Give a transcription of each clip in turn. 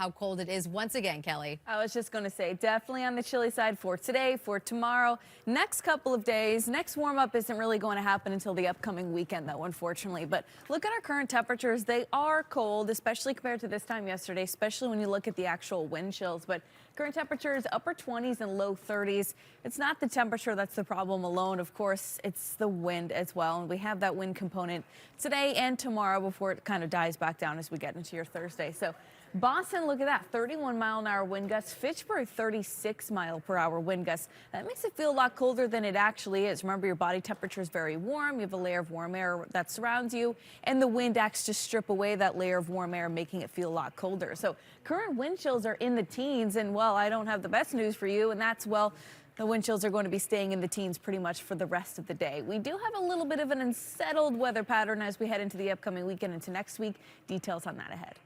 How cold it is once again, Kelly. I was just going to say, definitely on the chilly side for today, for tomorrow. Next couple of days, next warm up isn't really going to happen until the upcoming weekend, though, unfortunately. But look at our current temperatures. They are cold, especially compared to this time yesterday, especially when you look at the actual wind chills. But current temperatures, upper 20s and low 30s. It's not the temperature that's the problem alone. Of course, it's the wind as well. And we have that wind component today and tomorrow before it kind of dies back down as we get into your Thursday. So Boston, look at that, 31-mile-an-hour wind gusts. Fitchburg, 36-mile-per-hour wind gusts. That makes it feel a lot colder than it actually is. Remember, your body temperature is very warm. You have a layer of warm air that surrounds you, and the wind acts to strip away that layer of warm air, making it feel a lot colder. So current wind chills are in the teens, and, well, I don't have the best news for you, and that's, well, the wind chills are going to be staying in the teens pretty much for the rest of the day. We do have a little bit of an unsettled weather pattern as we head into the upcoming weekend into next week. Details on that ahead.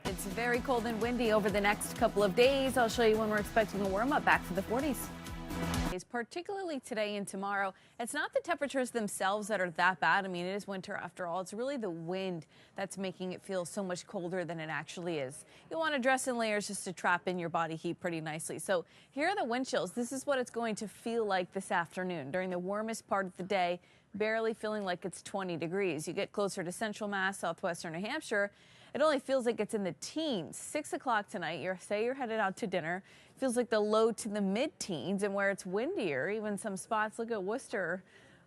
It's very cold and windy over the next couple of days. I'll show you when we're expecting a warm up back to the 40s. Particularly today and tomorrow, it's not the temperatures themselves that are that bad. I mean, it is winter after all. It's really the wind that's making it feel so much colder than it actually is. You'll want to dress in layers just to trap in your body heat pretty nicely. So here are the wind chills. This is what it's going to feel like this afternoon during the warmest part of the day, barely feeling like it's 20 degrees. You get closer to central Mass, southwestern New Hampshire, it only feels like it's in the teens. 6 o'clock tonight, say you're headed out to dinner. Feels like the low to the mid-teens, and where it's windier, even some spots, look at Worcester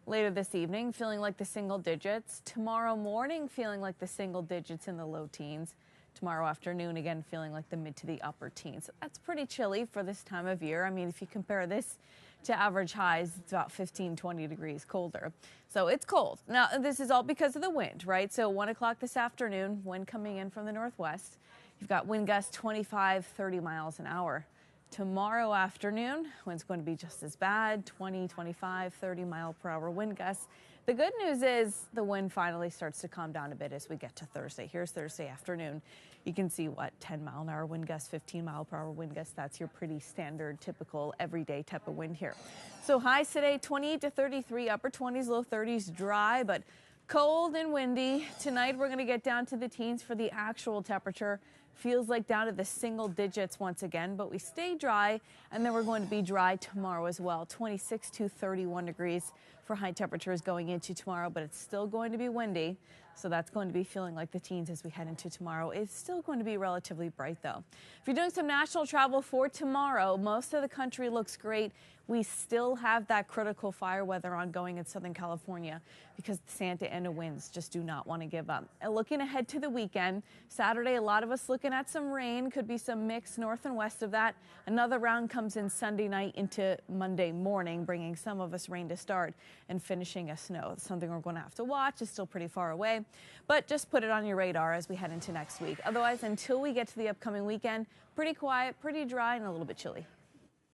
later this evening, feeling like the single digits. Tomorrow morning, feeling like the single digits in the low teens. Tomorrow afternoon, again, feeling like the mid to the upper teens. That's pretty chilly for this time of year. I mean, if you compare this to average highs, it's about 15, 20 degrees colder. So it's cold. Now, this is all because of the wind, right? So 1 o'clock this afternoon, wind coming in from the northwest. You've got wind gusts 25, 30 miles an hour. Tomorrow afternoon, wind's going to be just as bad, 20, 25, 30 mile per hour wind gusts. The good news is the wind finally starts to calm down a bit as we get to Thursday. Here's Thursday afternoon. You can see what 10-mile-an-hour wind gusts, 15-mile-per-hour wind gusts. That's your pretty standard, typical, everyday type of wind here. So highs today, 28 to 33, upper 20s, low 30s, dry, but cold and windy. Tonight, we're going to get down to the teens for the actual temperature. Feels like down to the single digits once again, but we stay dry, and then we're going to be dry tomorrow as well. 26 to 31 degrees for high temperatures going into tomorrow, but it's still going to be windy. So that's going to be feeling like the teens as we head into tomorrow. It's still going to be relatively bright, though. If you're doing some national travel for tomorrow, most of the country looks great. We still have that critical fire weather ongoing in Southern California because the Santa Ana winds just do not want to give up. And looking ahead to the weekend, Saturday, a lot of us looking at some rain, could be some mix north and west of that. Another round comes in Sunday night into Monday morning, bringing some of us rain to start and finishing us snow. It's something we're going to have to watch. It's still pretty far away, but just put it on your radar as we head into next week. Otherwise, until we get to the upcoming weekend, pretty quiet, pretty dry, and a little bit chilly.